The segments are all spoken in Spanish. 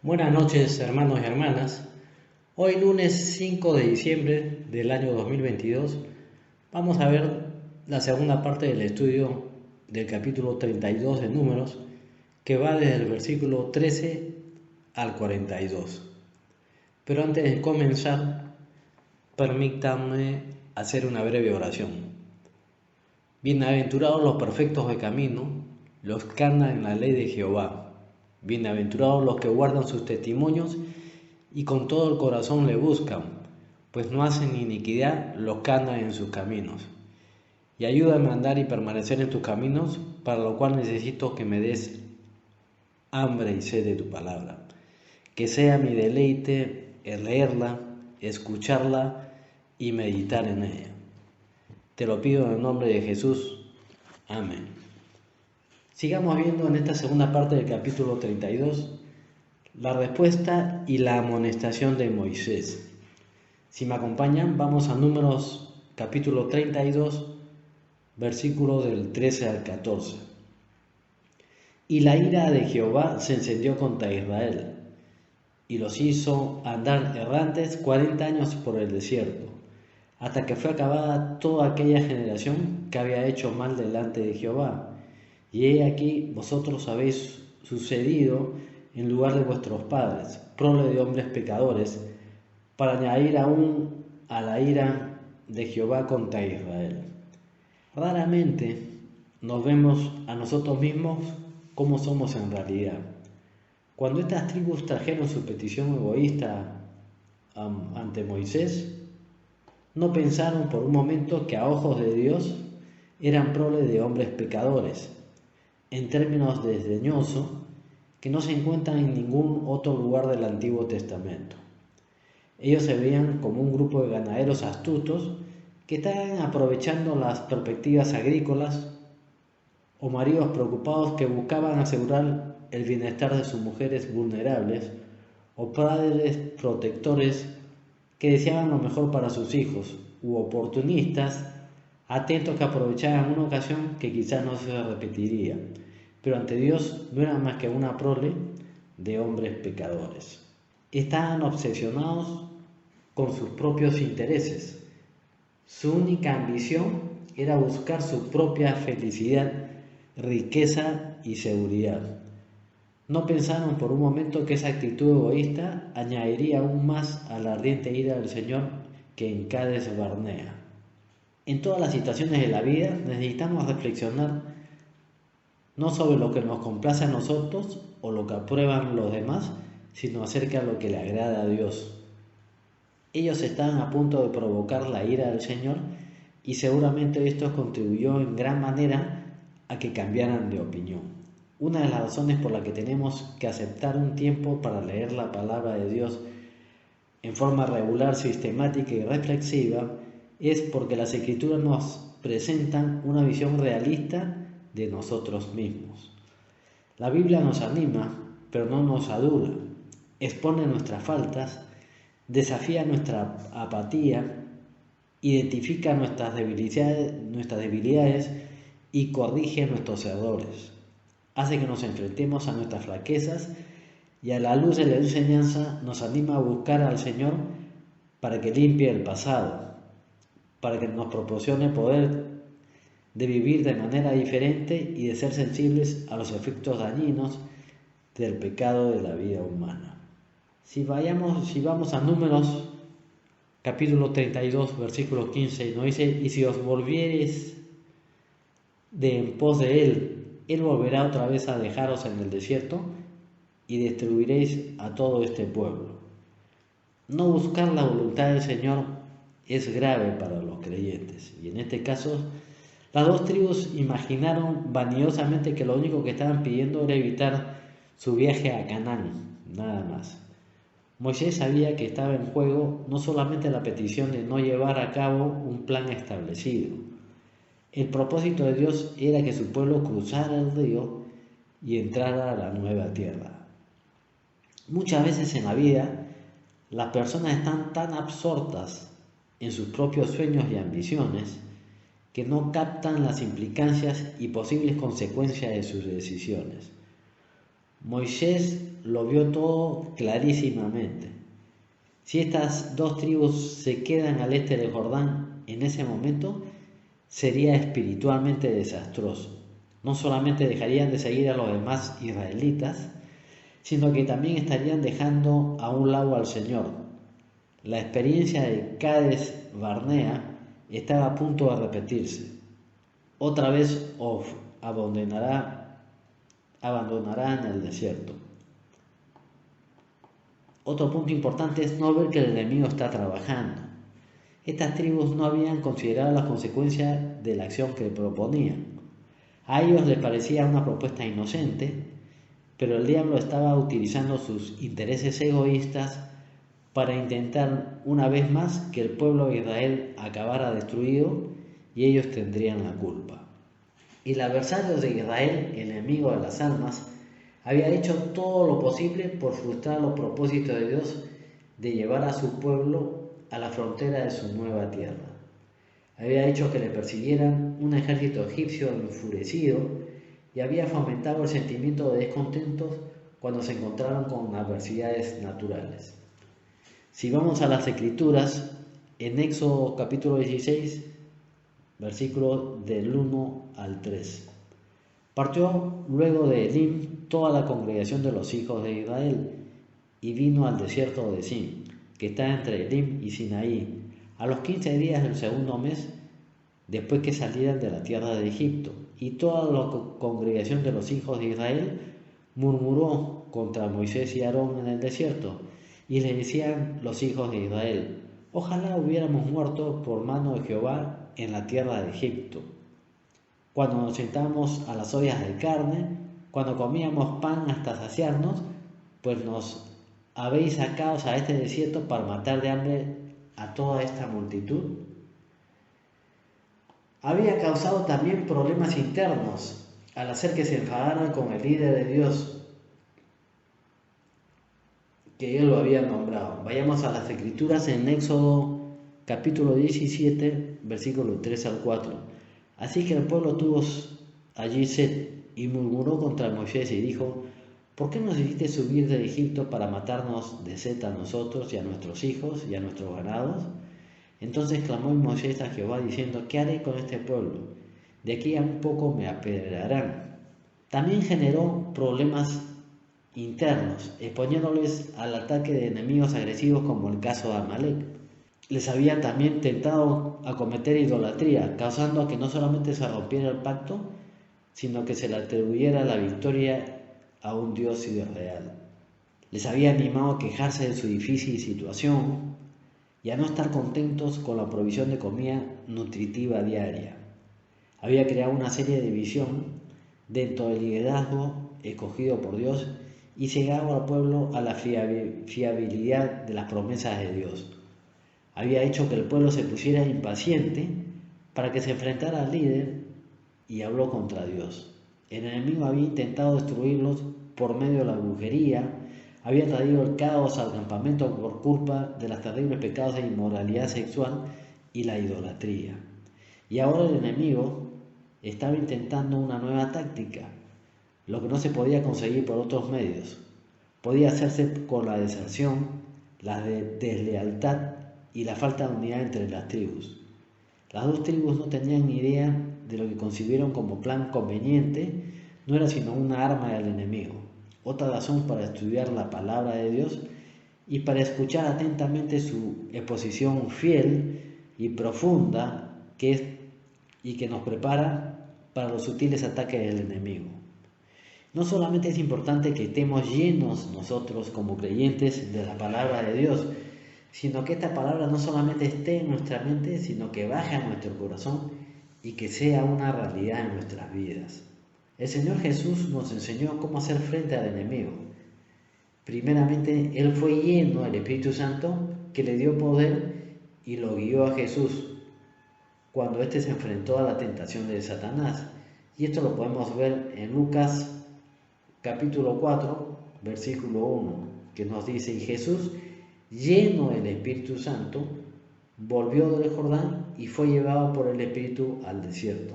Buenas noches, hermanos y hermanas. Hoy lunes 5 de diciembre del año 2022 vamos a ver la segunda parte del estudio del capítulo 32 de Números, que va desde el versículo 13 al 42. Pero antes de comenzar, permítanme hacer una breve oración. Bienaventurados los perfectos de camino, los que andan en la ley de Jehová. Bienaventurados los que guardan sus testimonios y con todo el corazón le buscan, pues no hacen iniquidad los que andan en sus caminos. Y ayúdame a andar y permanecer en tus caminos, para lo cual necesito que me des hambre y sed de tu palabra. Que sea mi deleite el leerla, escucharla y meditar en ella. Te lo pido en el nombre de Jesús. Amén. Sigamos viendo en esta segunda parte del capítulo 32 la respuesta y la amonestación de Moisés. Si me acompañan, vamos a Números capítulo 32, versículos del 13 al 14. Y la ira de Jehová se encendió contra Israel, y los hizo andar errantes 40 años por el desierto, hasta que fue acabada toda aquella generación que había hecho mal delante de Jehová. Y he aquí, vosotros habéis sucedido en lugar de vuestros padres, prole de hombres pecadores, para añadir aún a la ira de Jehová contra Israel. Raramente nos vemos a nosotros mismos como somos en realidad. Cuando estas tribus trajeron su petición egoísta ante Moisés, no pensaron por un momento que a ojos de Dios eran prole de hombres pecadores, en términos desdeñosos que no se encuentran en ningún otro lugar del Antiguo Testamento. Ellos se veían como un grupo de ganaderos astutos que estaban aprovechando las perspectivas agrícolas, o maridos preocupados que buscaban asegurar el bienestar de sus mujeres vulnerables, o padres protectores que deseaban lo mejor para sus hijos, u oportunistas atentos que aprovechaban una ocasión que quizás no se repetiría, pero ante Dios no eran más que una prole de hombres pecadores. Estaban obsesionados con sus propios intereses. Su única ambición era buscar su propia felicidad, riqueza y seguridad. No pensaron por un momento que esa actitud egoísta añadiría aún más a la ardiente ira del Señor que en Cades Barnea. En todas las situaciones de la vida necesitamos reflexionar no sobre lo que nos complace a nosotros o lo que aprueban los demás, sino acerca de lo que le agrada a Dios. Ellos estaban a punto de provocar la ira del Señor y seguramente esto contribuyó en gran manera a que cambiaran de opinión. Una de las razones por la que tenemos que aceptar un tiempo para leer la palabra de Dios en forma regular, sistemática y reflexiva es porque las Escrituras nos presentan una visión realista de nosotros mismos. La Biblia nos anima, pero no nos adula, expone nuestras faltas, desafía nuestra apatía, identifica nuestras debilidades y corrige nuestros errores. Hace que nos enfrentemos a nuestras flaquezas y a la luz de la enseñanza nos anima a buscar al Señor para que limpie el pasado, para que nos proporcione poder de vivir de manera diferente y de ser sensibles a los efectos dañinos del pecado de la vida humana. Si vamos a Números, capítulo 32, versículo 15, nos dice: y si os volviereis de en pos de él volverá otra vez a dejaros en el desierto y destruiréis a todo este pueblo. No buscar la voluntad del Señor es grave para los creyentes, y en este caso las dos tribus imaginaron vaniosamente que lo único que estaban pidiendo era evitar su viaje a Canaán, nada más. Moisés sabía que estaba en juego no solamente la petición de no llevar a cabo un plan establecido. El propósito de Dios era que su pueblo cruzara el río y entrara a la nueva tierra. Muchas veces en la vida, las personas están tan absortas en sus propios sueños y ambiciones que no captan las implicancias y posibles consecuencias de sus decisiones. Moisés lo vio todo clarísimamente. Si estas dos tribus se quedan al este del Jordán en ese momento, sería espiritualmente desastroso. No solamente dejarían de seguir a los demás israelitas, sino que también estarían dejando a un lado al Señor. La experiencia de Cades Barnea estaba a punto de repetirse. Otra vez os abandonará en el desierto. Otro punto importante es no ver que el enemigo está trabajando. Estas tribus no habían considerado las consecuencias de la acción que proponían. A ellos les parecía una propuesta inocente, pero el diablo estaba utilizando sus intereses egoístas para intentar una vez más que el pueblo de Israel acabara destruido y ellos tendrían la culpa. Y el adversario de Israel, enemigo de las almas, había hecho todo lo posible por frustrar los propósitos de Dios de llevar a su pueblo a la frontera de su nueva tierra. Había hecho que le persiguieran un ejército egipcio enfurecido y había fomentado el sentimiento de descontentos cuando se encontraron con adversidades naturales. Si vamos a las Escrituras, en Éxodo capítulo 16, versículos del 1 al 3. Partió luego de Elim toda la congregación de los hijos de Israel y vino al desierto de Sin, que está entre Elim y Sinaí, a los 15 días del segundo mes, después que salieran de la tierra de Egipto. Y toda la congregación de los hijos de Israel murmuró contra Moisés y Aarón en el desierto, y le decían los hijos de Israel: ojalá hubiéramos muerto por mano de Jehová en la tierra de Egipto, cuando nos sentábamos a las ollas de carne, cuando comíamos pan hasta saciarnos, pues nos habéis sacado a este desierto para matar de hambre a toda esta multitud. Había causado también problemas internos al hacer que se enfadaran con el líder de Dios, que él lo había nombrado. Vayamos a las Escrituras en Éxodo capítulo 17, versículos 3 al 4. Así que el pueblo tuvo allí sed y murmuró contra Moisés y dijo: ¿por qué nos hiciste subir de Egipto para matarnos de sed a nosotros y a nuestros hijos y a nuestros ganados? Entonces clamó Moisés a Jehová diciendo: ¿qué haré con este pueblo? De aquí a un poco me apedrearán. También generó problemas internos, exponiéndoles al ataque de enemigos agresivos como el caso de Amalek. Les había también tentado a cometer idolatría, causando que no solamente se rompiera el pacto, sino que se le atribuyera la victoria a un Dios irreal. Les había animado a quejarse de su difícil situación y a no estar contentos con la provisión de comida nutritiva diaria. Había creado una serie de división dentro del liderazgo escogido por Dios y cegado al pueblo a la fiabilidad de las promesas de Dios. Había hecho que el pueblo se pusiera impaciente para que se enfrentara al líder y habló contra Dios. El enemigo había intentado destruirlos por medio de la brujería, había traído el caos al campamento por culpa de los terribles pecados de inmoralidad sexual y la idolatría. Y ahora el enemigo estaba intentando una nueva táctica, lo que no se podía conseguir por otros medios. Podía hacerse con la deserción, la deslealtad y la falta de unidad entre las tribus. Las dos tribus no tenían ni idea de lo que concibieron como plan conveniente, no era sino una arma del enemigo, otra razón para estudiar la palabra de Dios y para escuchar atentamente su exposición fiel y profunda y que nos prepara para los sutiles ataques del enemigo. No solamente es importante que estemos llenos nosotros como creyentes de la palabra de Dios, sino que esta palabra no solamente esté en nuestra mente, sino que baje a nuestro corazón y que sea una realidad en nuestras vidas. El Señor Jesús nos enseñó cómo hacer frente al enemigo. Primeramente, Él fue lleno del Espíritu Santo, que le dio poder y lo guió a Jesús cuando éste se enfrentó a la tentación de Satanás. Y esto lo podemos ver en Lucas capítulo 4, versículo 1, que nos dice: y Jesús, lleno del Espíritu Santo, volvió del Jordán y fue llevado por el Espíritu al desierto.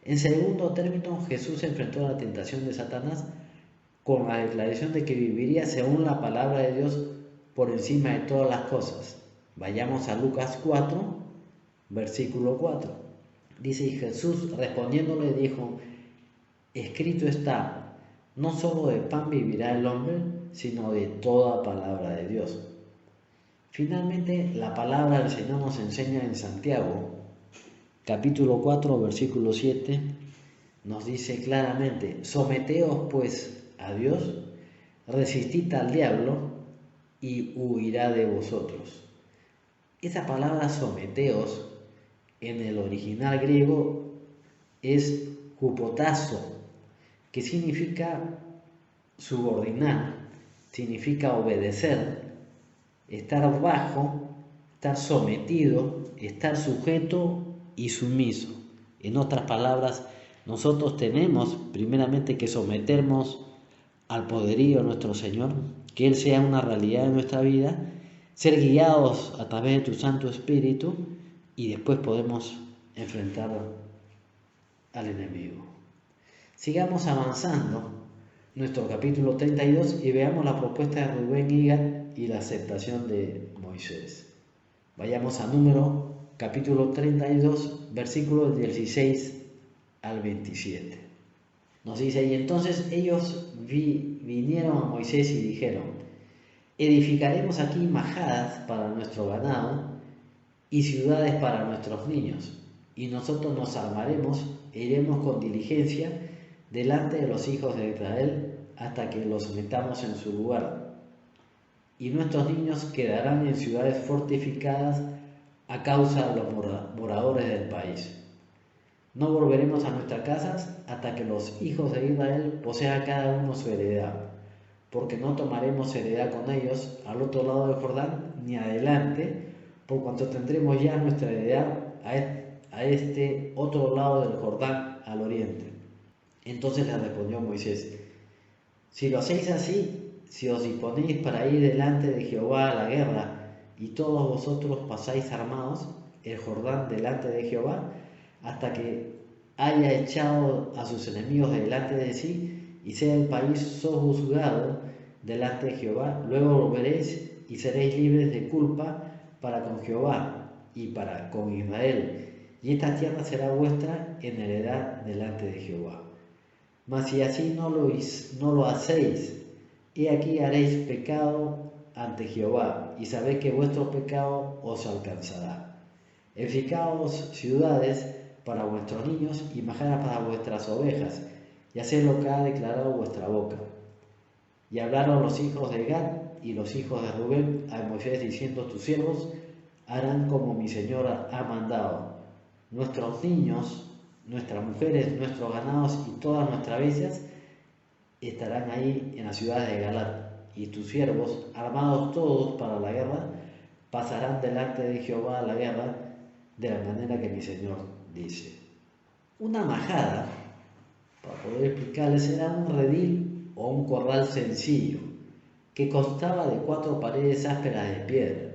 En segundo término, Jesús se enfrentó a la tentación de Satanás con la declaración de que viviría según la palabra de Dios por encima de todas las cosas. Vayamos a Lucas 4, versículo 4. Dice, y Jesús respondiéndole dijo, escrito está, no solo de pan vivirá el hombre, sino de toda palabra de Dios. Finalmente, la palabra del Señor nos enseña en Santiago, capítulo 4, versículo 7, nos dice claramente, someteos pues a Dios, resistid al diablo y huirá de vosotros. Esa palabra someteos en el original griego es hupotazo, que significa subordinar, significa obedecer, estar bajo, estar sometido, estar sujeto y sumiso. En otras palabras, nosotros tenemos primeramente que someternos al poderío de nuestro Señor, que Él sea una realidad en nuestra vida, ser guiados a través de tu Santo Espíritu y después podemos enfrentar al enemigo. Sigamos avanzando nuestro capítulo 32 y veamos la propuesta de Rubén y Gad y la aceptación de Moisés. Vayamos a Número capítulo 32, versículos 16 al 27. Nos dice, y entonces ellos vinieron a Moisés y dijeron, edificaremos aquí majadas para nuestro ganado y ciudades para nuestros niños, y nosotros nos armaremos e iremos con diligencia delante de los hijos de Israel hasta que los metamos en su lugar. Y nuestros niños quedarán en ciudades fortificadas a causa de los moradores del país. No volveremos a nuestras casas hasta que los hijos de Israel posean cada uno su heredad, porque no tomaremos heredad con ellos al otro lado del Jordán ni adelante, por cuanto tendremos ya nuestra heredad a este otro lado del Jordán al oriente. Entonces le respondió Moisés, si lo hacéis así, si os disponéis para ir delante de Jehová a la guerra, y todos vosotros pasáis armados el Jordán delante de Jehová, hasta que haya echado a sus enemigos delante de sí, y sea el país sojuzgado delante de Jehová, luego volveréis y seréis libres de culpa para con Jehová y para con Israel, y esta tierra será vuestra en heredad delante de Jehová. Mas si así no lo hacéis, he aquí haréis pecado ante Jehová, y sabéis que vuestro pecado os alcanzará. Edificaos ciudades para vuestros niños y majadas para vuestras ovejas, y haced lo que ha declarado vuestra boca. Y hablaron los hijos de Gad y los hijos de Rubén a Moisés diciendo, tus siervos harán como mi Señor ha mandado. Nuestros niños, nuestras mujeres, nuestros ganados y todas nuestras bestias estarán ahí en las ciudades de Galaad, y tus siervos, armados todos para la guerra, pasarán delante de Jehová a la guerra, de la manera que mi Señor dice. Una majada, para poder explicarles, era un redil o un corral sencillo, que constaba de 4 paredes ásperas de piedra,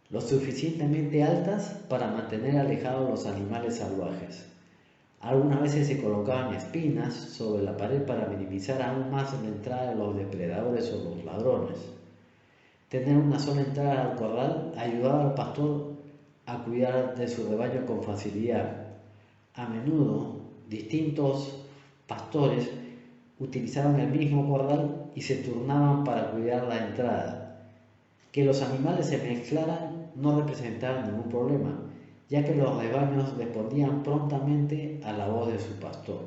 lo suficientemente altas para mantener alejados los animales salvajes. Algunas veces se colocaban espinas sobre la pared para minimizar aún más la entrada de los depredadores o los ladrones. Tener una sola entrada al corral ayudaba al pastor a cuidar de su rebaño con facilidad. A menudo, distintos pastores utilizaban el mismo corral y se turnaban para cuidar la entrada. Que los animales se mezclaran no representaba ningún problema, ya que los rebaños respondían prontamente a la voz de su pastor.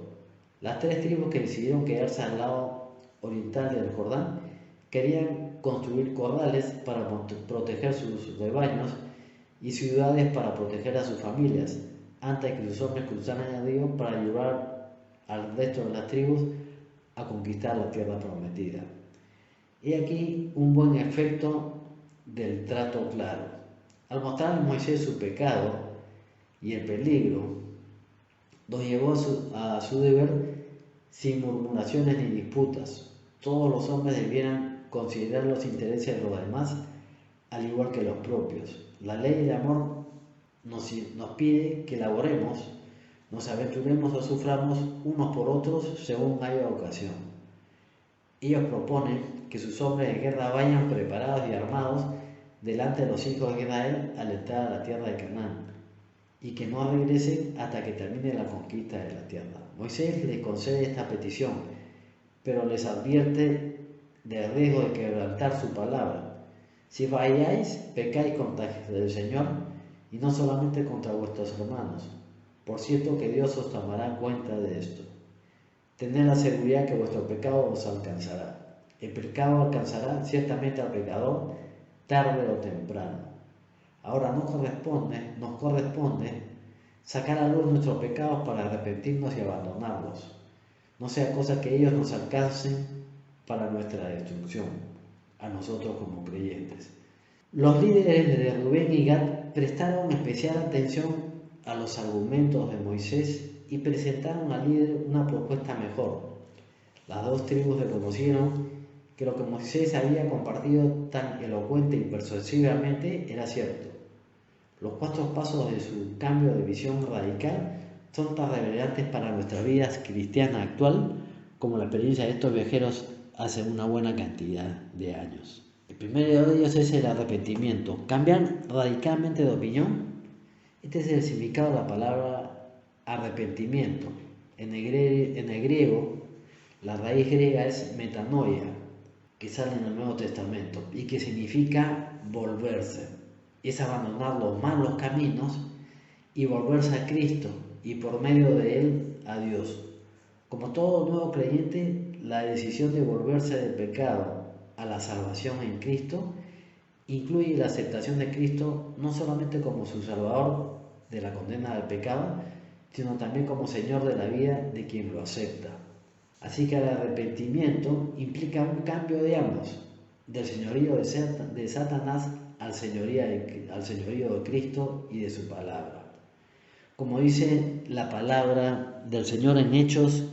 Las 3 tribus que decidieron quedarse al lado oriental del Jordán querían construir corrales para proteger sus rebaños y ciudades para proteger a sus familias, antes de que sus hombres cruzaran el río para ayudar al resto de las tribus a conquistar la tierra prometida. He aquí un buen efecto del trato claro. Al mostrar a Moisés su pecado y el peligro, los llevó a su deber sin murmuraciones ni disputas. Todos los hombres debieran considerar los intereses de los demás al igual que los propios. La ley de amor nos pide que laboremos, nos aventuremos o suframos unos por otros según haya ocasión. Ellos proponen que sus hombres de guerra vayan preparados y armados delante de los hijos de Israel al entrar a la tierra de Canaán y que no regresen hasta que termine la conquista de la tierra. Moisés les concede esta petición, pero les advierte del riesgo de quebrantar su palabra. Si falláis, pecáis contra el Señor y no solamente contra vuestros hermanos. Por cierto que Dios os tomará cuenta de esto. Tened la seguridad que vuestro pecado os alcanzará. El pecado alcanzará ciertamente al pecador tarde o temprano. Ahora nos corresponde sacar a luz nuestros pecados para arrepentirnos y abandonarlos. No sea cosa que ellos nos alcancen para nuestra destrucción, a nosotros como creyentes. Los líderes de Rubén y Gad prestaron especial atención a los argumentos de Moisés y presentaron al líder una propuesta mejor. Las dos tribus reconocieron que lo que Moisés había compartido tan elocuente y persuasivamente era cierto. Los 4 pasos de su cambio de visión radical son tan relevantes para nuestra vida cristiana actual como la experiencia de estos viajeros hace una buena cantidad de años. El primero de ellos es el arrepentimiento. Cambiar radicalmente de opinión. Este es el significado de la palabra arrepentimiento. En el griego, la raíz griega es metanoia, que sale en el Nuevo Testamento y que significa volverse. Es abandonar los malos caminos y volverse a Cristo y por medio de Él a Dios. Como todo nuevo creyente, la decisión de volverse del pecado a la salvación en Cristo incluye la aceptación de Cristo no solamente como su Salvador de la condena del pecado, sino también como Señor de la vida de quien lo acepta. Así que el arrepentimiento implica un cambio de ambos, del señorío de Satanás al señorío de Cristo y de su palabra. Como dice la palabra del Señor en Hechos,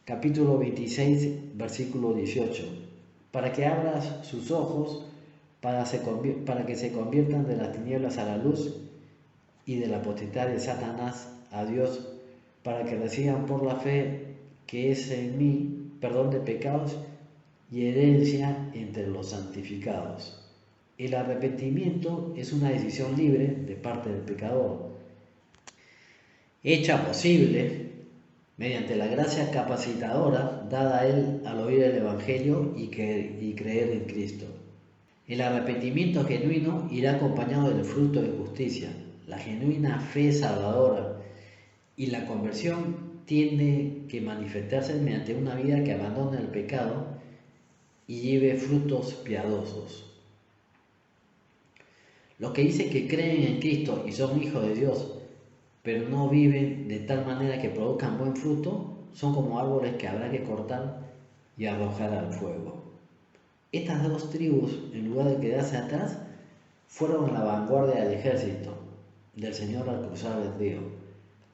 capítulo 26, versículo 18, para que abras sus ojos, para que se conviertan de las tinieblas a la luz y de la potestad de Satanás a Dios, para que reciban por la fe que es en mí perdón de pecados y herencia entre los santificados. El arrepentimiento es una decisión libre de parte del pecador, hecha posible mediante la gracia capacitadora dada a él al oír el Evangelio y creer en Cristo. El arrepentimiento genuino irá acompañado del fruto de justicia, la genuina fe salvadora, y la conversión tiene que manifestarse mediante una vida que abandone el pecado y lleve frutos piadosos. Los que dicen que creen en Cristo y son hijos de Dios, pero no viven de tal manera que produzcan buen fruto, son como árboles que habrá que cortar y arrojar al fuego. Estas dos tribus, en lugar de quedarse atrás, fueron la vanguardia del ejército del Señor al cruzar el río.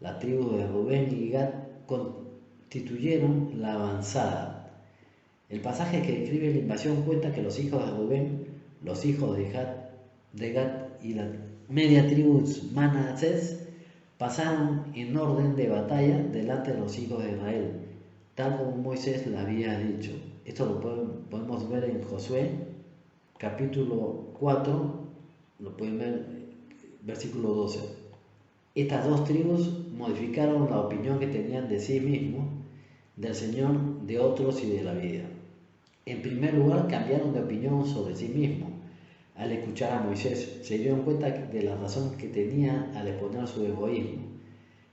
La tribu de Rubén y Gad constituyeron la avanzada. El pasaje que describe la invasión cuenta que los hijos de Rubén, los hijos de Gad y la media tribu Manasés pasaron en orden de batalla delante de los hijos de Israel, tal como Moisés le había dicho. Esto lo podemos ver en Josué, capítulo 4, lo pueden ver, versículo 12. Estas dos tribus modificaron la opinión que tenían de sí mismos, del Señor, de otros y de la vida. En primer lugar, cambiaron de opinión sobre sí mismos. Al escuchar a Moisés, se dieron cuenta de la razón que tenía al exponer su egoísmo.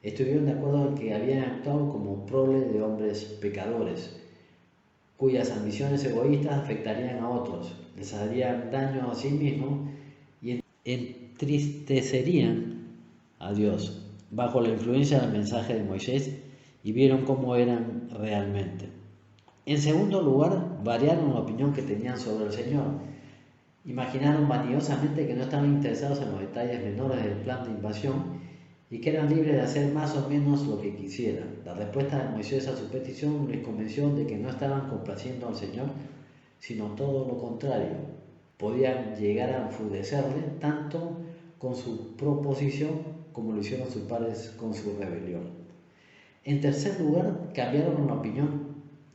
Estuvieron de acuerdo en que habían actuado como prole de hombres pecadores, cuyas ambiciones egoístas afectarían a otros, les harían daño a sí mismos y entristecerían a Dios, bajo la influencia del mensaje de Moisés, y vieron cómo eran realmente. En segundo lugar, variaron la opinión que tenían sobre el Señor. Imaginaron vaniosamente que no estaban interesados en los detalles menores del plan de invasión y que eran libres de hacer más o menos lo que quisieran. La respuesta de Moisés a su petición les convenció de que no estaban complaciendo al Señor, sino todo lo contrario. Podían llegar a enfurecerle tanto con su proposición como lo hicieron sus padres con su rebelión. En tercer lugar, cambiaron la opinión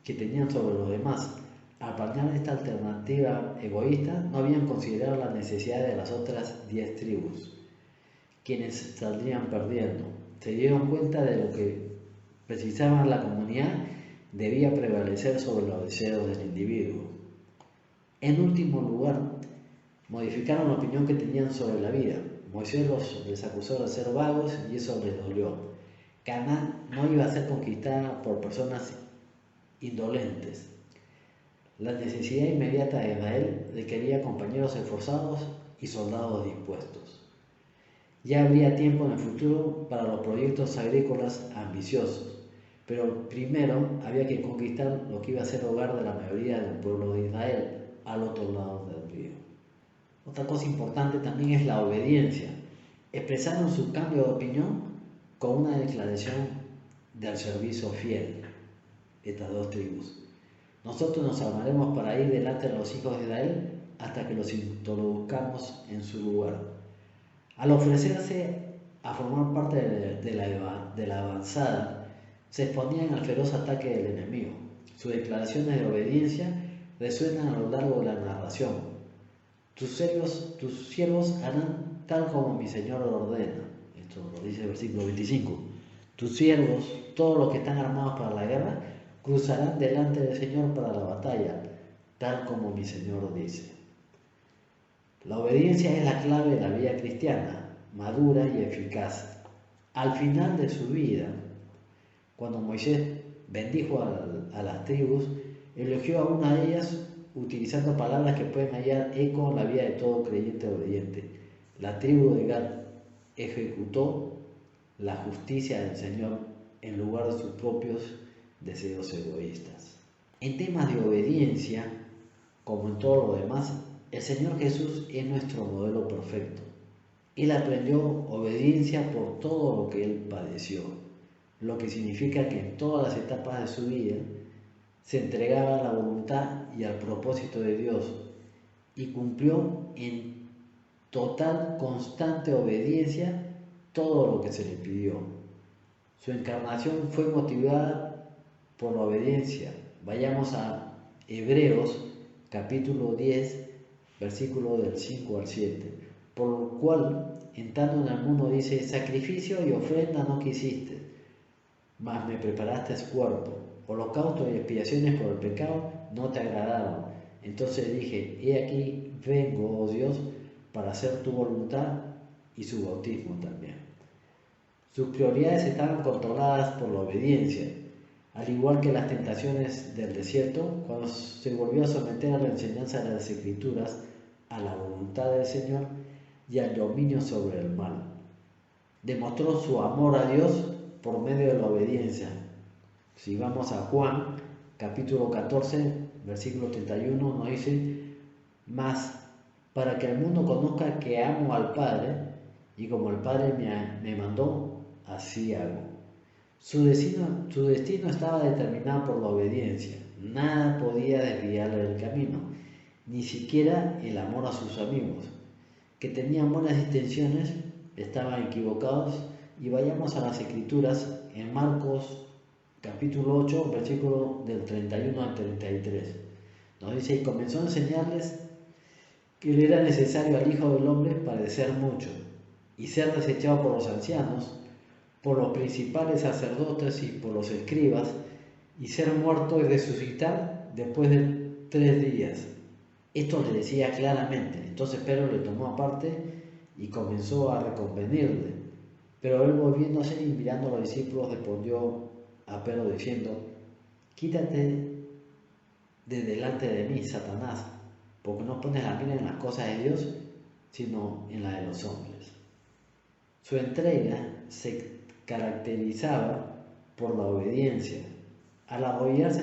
que tenían sobre los demás. Al planear esta alternativa egoísta, no habían considerado la necesidad de las otras 10 tribus, quienes saldrían perdiendo. Se dieron cuenta de lo que precisaba la comunidad debía prevalecer sobre los deseos del individuo. En último lugar, modificaron la opinión que tenían sobre la vida. Moisés les acusó de ser vagos y eso les dolió. Canaán no iba a ser conquistada por personas indolentes. La necesidad inmediata de Israel requería compañeros esforzados y soldados dispuestos. Ya habría tiempo en el futuro para los proyectos agrícolas ambiciosos, pero primero había que conquistar lo que iba a ser hogar de la mayoría del pueblo de Israel, al otro lado del río. Otra cosa importante también es la obediencia. Expresaron su cambio de opinión con una declaración del servicio fiel, estas 2 tribus. Nosotros nos armaremos para ir delante de los hijos de Israel hasta que los introduzcamos en su lugar. Al ofrecerse a formar parte de la avanzada, se exponían al feroz ataque del enemigo. Sus declaraciones de obediencia resuenan a lo largo de la narración. Tus siervos harán tal como mi Señor ordena. Esto lo dice el versículo 25. Tus siervos, todos los que están armados para la guerra, cruzarán delante del Señor para la batalla, tal como mi Señor dice. La obediencia es la clave de la vida cristiana, madura y eficaz. Al final de su vida, cuando Moisés bendijo a las tribus, elogió a una de ellas utilizando palabras que pueden hallar eco en la vida de todo creyente obediente. La tribu de Gad ejecutó la justicia del Señor en lugar de sus propios deseos egoístas. En temas de obediencia, como en todo lo demás, el Señor Jesús es nuestro modelo perfecto. Él aprendió obediencia por todo lo que Él padeció, lo que significa que en todas las etapas de su vida se entregaba a la voluntad y al propósito de Dios y cumplió en total, constante obediencia todo lo que se le pidió. Su encarnación fue motivada por la obediencia. Vayamos a Hebreos capítulo 10, versículo del 5 al 7. Por lo cual, entrando en el mundo, dice: sacrificio y ofrenda no quisiste, mas me preparaste cuerpo. Holocausto y expiaciones por el pecado no te agradaron. Entonces dije: he aquí vengo, oh Dios, para hacer tu voluntad, y su bautismo también. Sus prioridades estaban controladas por la obediencia, al igual que las tentaciones del desierto, cuando se volvió a someter a la enseñanza de las Escrituras, a la voluntad del Señor y al dominio sobre el mal. Demostró su amor a Dios por medio de la obediencia. Si vamos a Juan, capítulo 14, versículo 31, nos dice: mas para que el mundo conozca que amo al Padre, y como el Padre me mandó, así hago. Su destino estaba determinado por la obediencia. Nada podía desviarle del camino, ni siquiera el amor a sus amigos, que tenían buenas intenciones, estaban equivocados. Y vayamos a las Escrituras en Marcos capítulo 8, versículo del 31 al 33. Nos dice: y comenzó a enseñarles que le era necesario al Hijo del Hombre padecer mucho, y ser desechado por los ancianos, por los principales sacerdotes y por los escribas, y ser muerto y resucitar después de 3 días. Esto le decía claramente. Entonces Pedro le tomó aparte y comenzó a reconvenirle. Pero él, volviéndose y mirando a los discípulos, respondió a Pedro diciendo: quítate de delante de mí, Satanás, porque no pones la mira en las cosas de Dios, sino en las de los hombres. Su entrega se caracterizaba por la obediencia. Al arrodillarse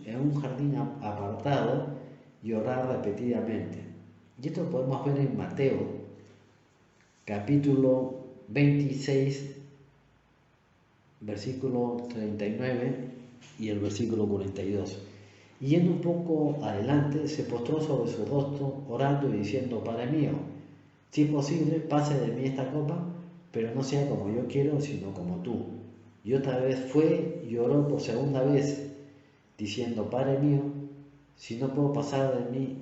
en un jardín apartado y orar repetidamente. Y esto lo podemos ver en Mateo, capítulo 26, versículo 39 y el versículo 42. Y yendo un poco adelante, se postró sobre su rostro, orando y diciendo: Padre mío, si es posible, pase de mí esta copa, pero no sea como yo quiero, sino como tú. Y otra vez fue y oró por segunda vez, diciendo: Padre mío, si no puedo pasar de mí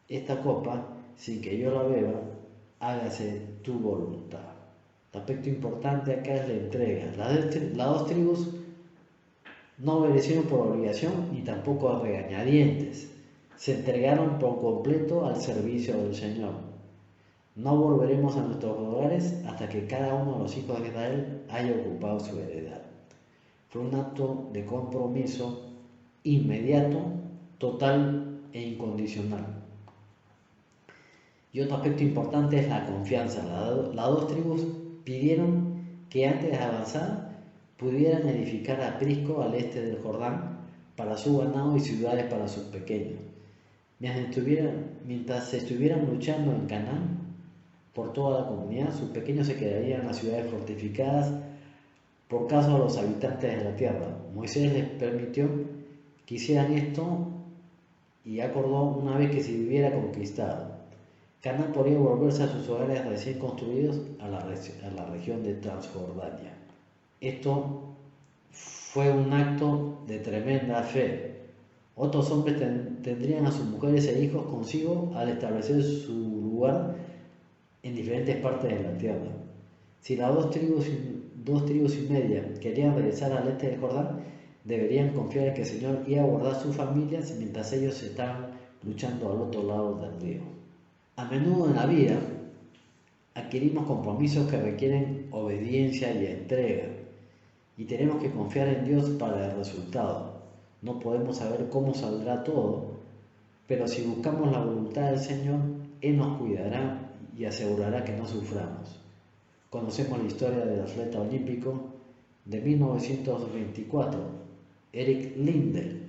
esta copa sin que yo la beba, hágase tu voluntad. El aspecto importante acá es la entrega. Las dos tribus no obedecieron por obligación ni tampoco a regañadientes. Se entregaron por completo al servicio del Señor. No volveremos a nuestros hogares hasta que cada uno de los hijos de Israel haya ocupado su heredad. Fue un acto de compromiso inmediato, total e incondicional. Y otro aspecto importante es la confianza. Las dos tribus pidieron que antes de avanzar pudieran edificar aprisco al este del Jordán para su ganado y ciudades para sus pequeños. Mientras estuvieran luchando en Canaán por toda la comunidad, sus pequeños se quedarían en las ciudades fortificadas por causa de los habitantes de la tierra. Moisés les permitió que hicieran esto y acordó una vez que se hubiera conquistado. Canaán podría volverse a sus hogares recién construidos a la región de Transjordania. Esto fue un acto de tremenda fe. Otros hombres tendrían a sus mujeres e hijos consigo al establecer su lugar en diferentes partes de la tierra. Si las dos tribus y media querían regresar al este del Jordán, deberían confiar en que el Señor iba a guardar sus familias mientras ellos estaban luchando al otro lado del río. A menudo en la vida adquirimos compromisos que requieren obediencia y entrega, y tenemos que confiar en Dios para el resultado. No podemos saber cómo saldrá todo, pero si buscamos la voluntad del Señor, Él nos cuidará y asegurará que no suframos. Conocemos la historia del atleta olímpico de 1924, Eric Liddell,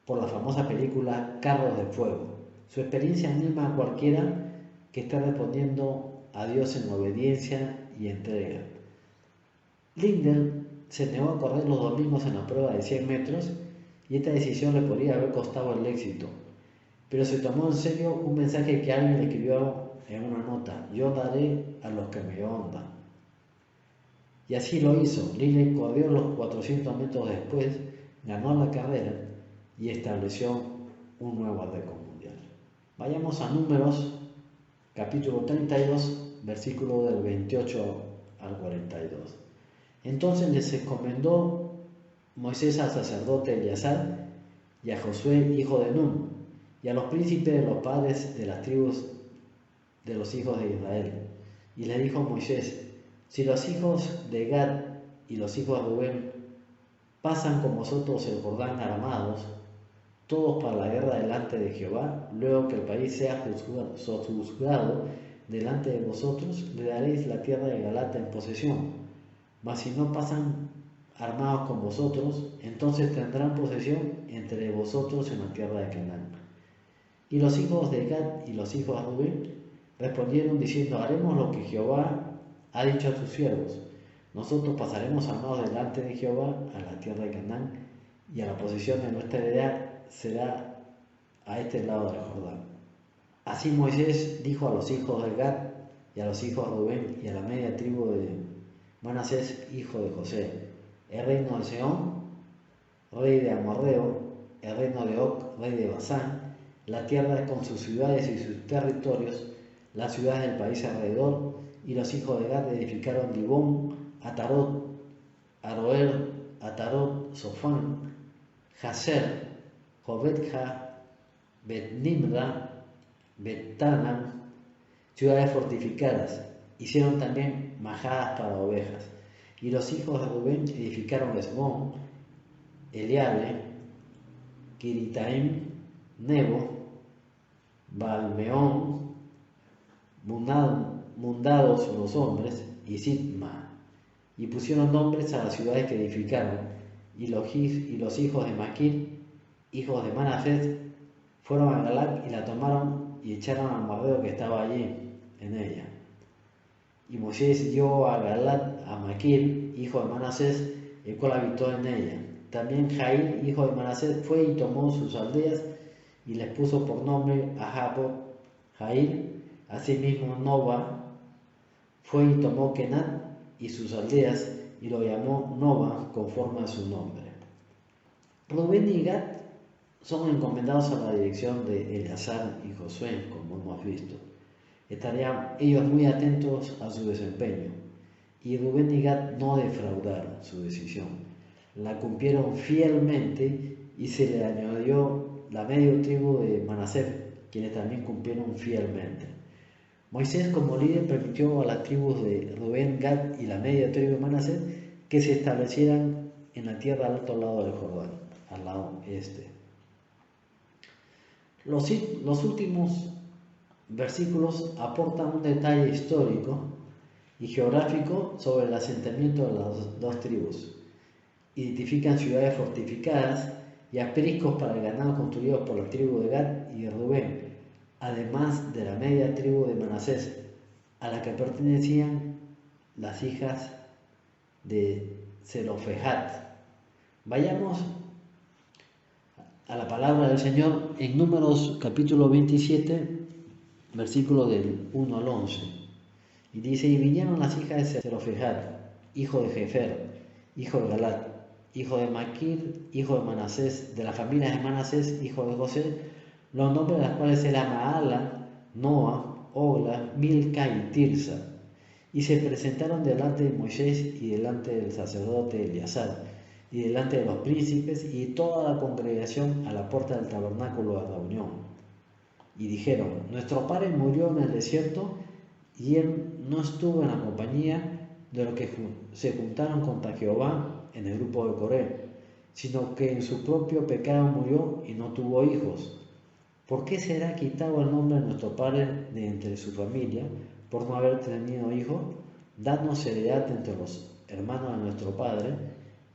por la famosa película Carros de Fuego. Su experiencia anima a cualquiera que esté respondiendo a Dios en obediencia y entrega. Liddell se negó a correr los domingos en la prueba de 100 metros y esta decisión le podría haber costado el éxito, pero se tomó en serio un mensaje que alguien le escribió en una nota: yo daré a los que me honran. Y así lo hizo. Liddell corrió los 400 metros después, ganó la carrera y estableció un nuevo récord mundial. Vayamos a Números, capítulo 32, versículo del 28 al 42. Entonces les encomendó Moisés al sacerdote Eleazar y a Josué, hijo de Nun, y a los príncipes de los padres de las tribus de los hijos de Israel. Y le dijo Moisés: si los hijos de Gad y los hijos de Rubén pasan con vosotros el Jordán armados, todos para la guerra delante de Jehová, luego que el país sea sojuzgado delante de vosotros, le daréis la tierra de Galaad en posesión. Mas si no pasan armados con vosotros, entonces tendrán posesión entre vosotros en la tierra de Canaán. Y los hijos de Gad y los hijos de Rubén respondieron diciendo: haremos lo que Jehová ha dicho a sus siervos. Nosotros pasaremos armados delante de Jehová a la tierra de Canaán, y a la posesión de nuestra heredad será a este lado del Jordán. Así Moisés dijo a los hijos de Gad y a los hijos de Rubén y a la media tribu de Manasés, hijo de José: el reino de Sehón, rey de Amorreo, el reino de Og, rey de Basán, la tierra con sus ciudades y sus territorios, las ciudades del país alrededor. Y los hijos de Gad edificaron Dibón, Atarot, Aroer, Atarot, Sofán, Jazer, Jobetja, Bet-Nimra, Bet-Tanan, ciudades fortificadas. Hicieron también majadas para ovejas. Y los hijos de Rubén edificaron Esbón, Eliable, Kiritaim, Nebo, Balmeón, mundados los hombres, y Sitma, y pusieron nombres a las ciudades que edificaron. Y los hijos de Maquir, hijos de Manasés, fueron a Galaad y la tomaron y echaron al marrero que estaba allí en ella. Y Moisés dio a Galaad a Maquir, hijo de Manasés, el cual habitó en ella. También Jair, hijo de Manasés, fue y tomó sus aldeas y les puso por nombre a Jacob Jair. Asimismo Nova fue y tomó Kenat y sus aldeas y lo llamó Nova conforme a su nombre. Rubén y Gad son encomendados a la dirección de Eleazar y Josué, como hemos visto. Estarían ellos muy atentos a su desempeño, y Rubén y Gad no defraudaron su decisión. La cumplieron fielmente y se le añadió la media tribu de Manasés, quienes también cumplieron fielmente. Moisés, como líder, permitió a las tribus de Rubén, Gad y la media tribu de Manasés que se establecieran en la tierra al otro lado del Jordán, al lado este. Los últimos versículos aportan un detalle histórico y geográfico sobre el asentamiento de las dos tribus. Identifican ciudades fortificadas y apriscos para el ganado construidos por la tribu de Gad y de Rubén, además de la media tribu de Manasés, a la que pertenecían las hijas de Zelofejat. Vayamos a la palabra del Señor en Números capítulo 27, versículo del 1 al 11. Y dice: y vinieron las hijas de Zelofejat, hijo de Jefer, hijo de Galat, hijo de Maquir, hijo de Manasés, de la familia de Manasés, hijo de José, los nombres de las cuales eran Maala, Noa, Ogla, Milca y Tirsa. Y se presentaron delante de Moisés y delante del sacerdote Eleazar, y delante de los príncipes y toda la congregación a la puerta del tabernáculo de reunión. Y dijeron: nuestro padre murió en el desierto, y él no estuvo en la compañía de los que se juntaron contra Jehová en el grupo de Coré, sino que en su propio pecado murió y no tuvo hijos. ¿Por qué será quitado el nombre de nuestro padre de entre su familia, por no haber tenido hijo? Dadnos heredad entre los hermanos de nuestro padre.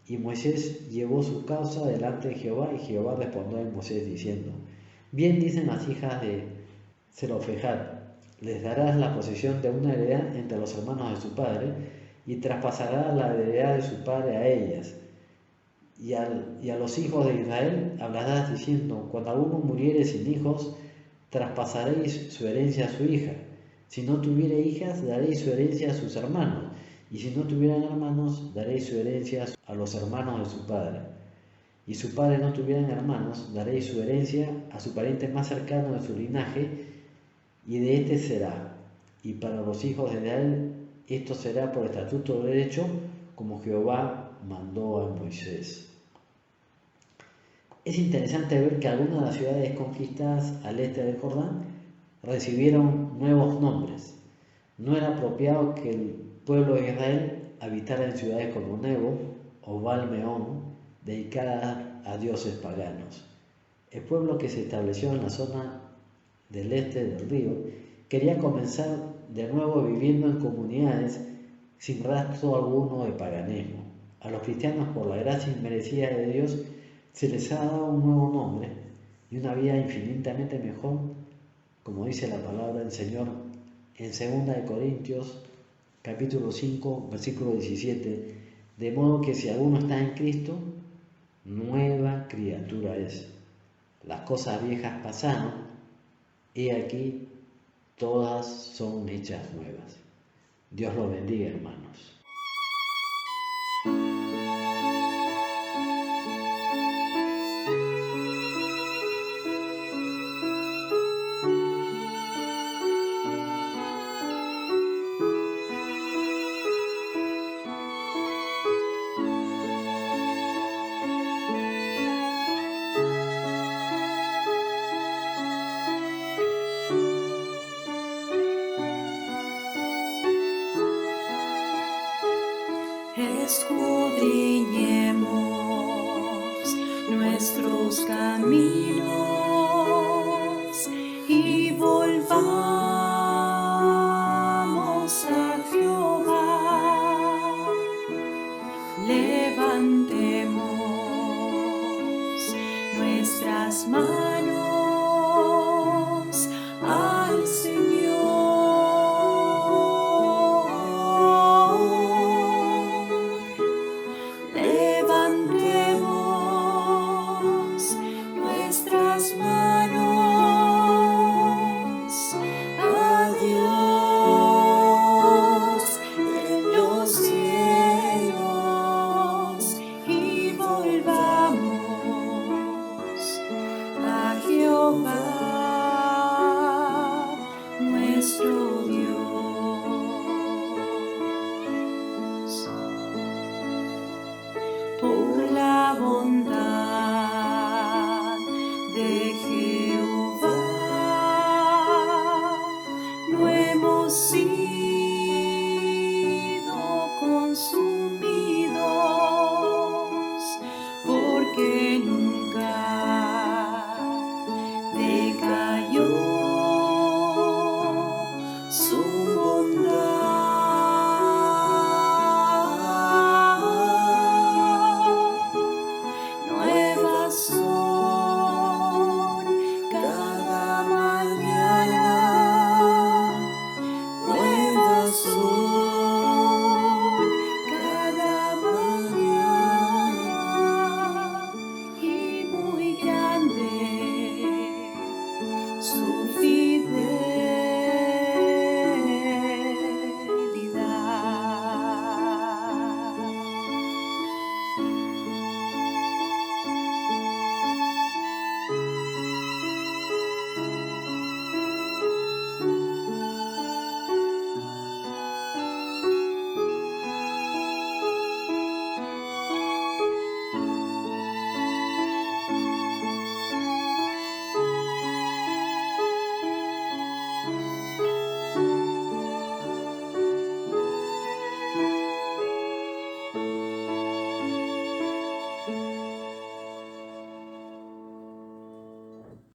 Y Moisés llevó su causa delante de Jehová, y Jehová respondió a Moisés diciendo: bien dicen las hijas de Zelofejat, les darás la posesión de una heredad entre los hermanos de su padre, y traspasará la heredad de su padre a ellas. Y a los hijos de Israel hablarás diciendo: cuando alguno muriere sin hijos, traspasaréis su herencia a su hija. Si no tuviere hijas, daréis su herencia a sus hermanos. Y si no tuvieran hermanos, daréis su herencia a los hermanos de su padre. Y su padre no tuvieran hermanos, daréis su herencia a su pariente más cercano de su linaje, y de éste será. Y para los hijos de Israel, esto será por estatuto de derecho, como Jehová mandó a Moisés. Es interesante ver que algunas de las ciudades conquistadas al este del Jordán recibieron nuevos nombres. No era apropiado que el pueblo de Israel habitara en ciudades como Nebo o Baal-Meón, dedicadas a dioses paganos. El pueblo que se estableció en la zona del este del río quería comenzar de nuevo viviendo en comunidades sin rastro alguno de paganismo. A los cristianos, por la gracia inmerecida de Dios, se les ha dado un nuevo nombre y una vida infinitamente mejor, como dice la palabra del Señor en 2 Corintios capítulo 5, versículo 17, de modo que si alguno está en Cristo, nueva criatura es. Las cosas viejas pasaron, y aquí todas son hechas nuevas. Dios los bendiga, hermanos. Escudriñemos nuestros caminos y volvamos a Jehová. Levantemos nuestras manos